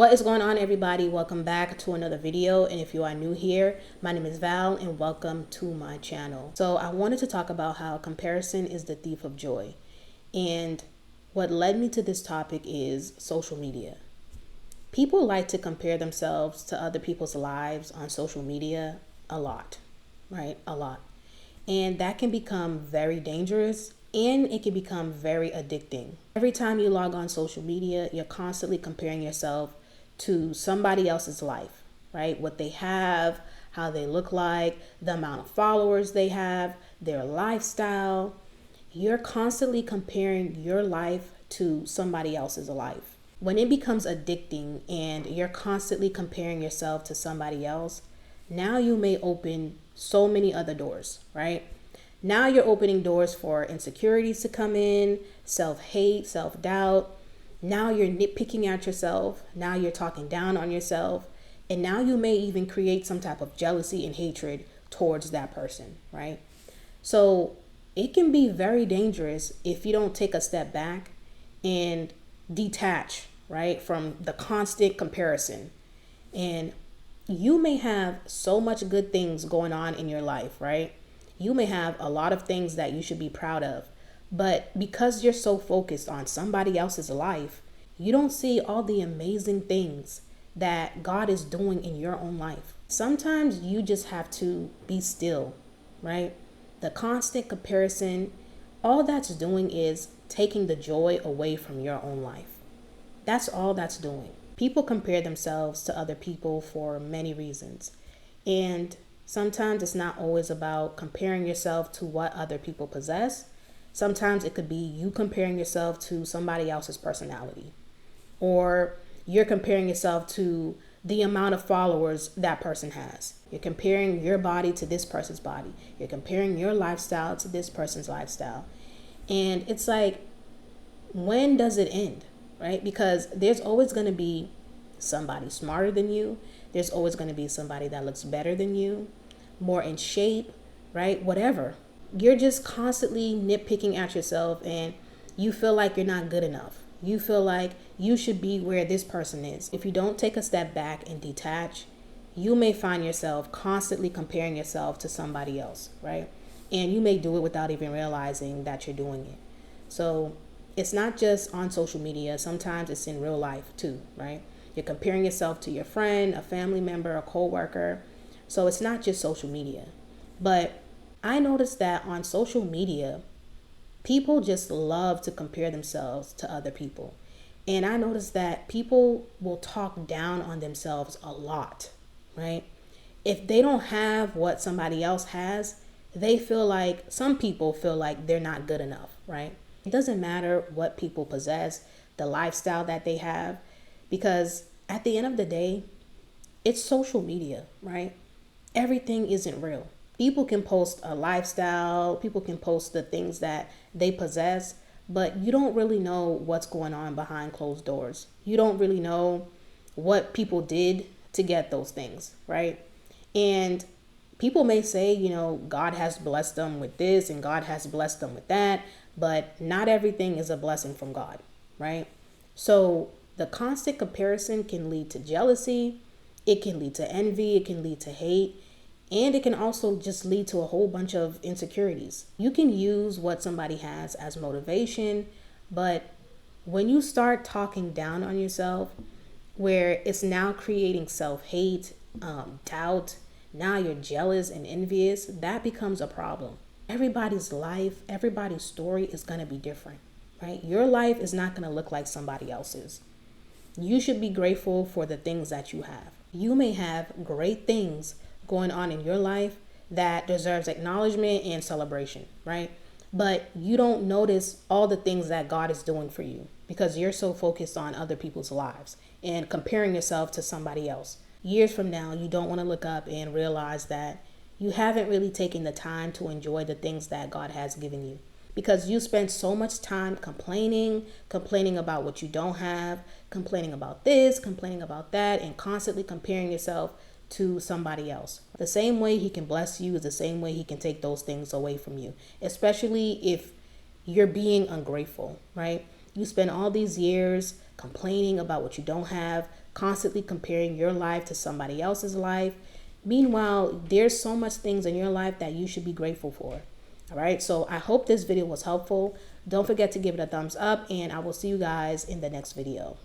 What is going on, everybody? Welcome back to another video. And if you are new here, my name is Val and welcome to my channel. So I wanted to talk about how comparison is the thief of joy. And what led me to this topic is social media. People like to compare themselves to other people's lives on social media a lot, right? A lot. And that can become very dangerous and it can become very addicting. Every time you log on social media, you're constantly comparing yourself to somebody else's life, right? What they have, how they look like, the amount of followers they have, their lifestyle. You're constantly comparing your life to somebody else's life. When it becomes addicting and you're constantly comparing yourself to somebody else, now you may open so many other doors, right? Now you're opening doors for insecurities to come in, self-hate, self-doubt. Now you're nitpicking at yourself. Now you're talking down on yourself. And now you may even create some type of jealousy and hatred towards that person, right? So it can be very dangerous if you don't take a step back and detach, right, from the constant comparison. And you may have so much good things going on in your life, right? You may have a lot of things that you should be proud of. But because you're so focused on somebody else's life, you don't see all the amazing things that God is doing in your own life. Sometimes you just have to be still, right? The constant comparison, all that's doing is taking the joy away from your own life. That's all that's doing. People compare themselves to other people for many reasons. And sometimes it's not always about comparing yourself to what other people possess. Sometimes it could be you comparing yourself to somebody else's personality, or you're comparing yourself to the amount of followers that person has. You're comparing your body to this person's body. You're comparing your lifestyle to this person's lifestyle. And it's like, when does it end, right? Because there's always going to be somebody smarter than you. There's always going to be somebody that looks better than you, more in shape, right? Whatever. You're just constantly nitpicking at yourself and you feel like you're not good enough. You feel like you should be where this person is. If you don't take a step back and detach, you may find yourself constantly comparing yourself to somebody else, right? And you may do it without even realizing that you're doing it. So it's not just on social media. Sometimes it's in real life too, right? You're comparing yourself to your friend, a family member, a coworker. So it's not just social media. But I noticed that on social media, people just love to compare themselves to other people. And I noticed that people will talk down on themselves a lot, right? If they don't have what somebody else has, some people feel like they're not good enough, right? It doesn't matter what people possess, the lifestyle that they have, because at the end of the day, it's social media, right? Everything isn't real. People can post a lifestyle, people can post the things that they possess, but you don't really know what's going on behind closed doors. You don't really know what people did to get those things, right? And people may say, God has blessed them with this and God has blessed them with that, but not everything is a blessing from God, right? So the constant comparison can lead to jealousy, it can lead to envy, it can lead to hate, and it can also just lead to a whole bunch of insecurities. You can use what somebody has as motivation, but when you start talking down on yourself, where it's now creating self-hate, doubt, now you're jealous and envious, that becomes a problem. Everybody's life, everybody's story is going to be different, right? Your life is not going to look like somebody else's. You should be grateful for the things that you have. You may have great things going on in your life that deserves acknowledgement and celebration, right? But you don't notice all the things that God is doing for you because you're so focused on other people's lives and comparing yourself to somebody else. Years from now, you don't want to look up and realize that you haven't really taken the time to enjoy the things that God has given you, because you spend so much time complaining about what you don't have, complaining about this, complaining about that, and constantly comparing yourself to somebody else. The same way he can bless you is the same way he can take those things away from you, especially if you're being ungrateful, right? You spend all these years complaining about what you don't have, constantly comparing your life to somebody else's life. Meanwhile, there's so much things in your life that you should be grateful for. All right, so I hope this video was helpful. Don't forget to give it a thumbs up, and I will see you guys in the next video.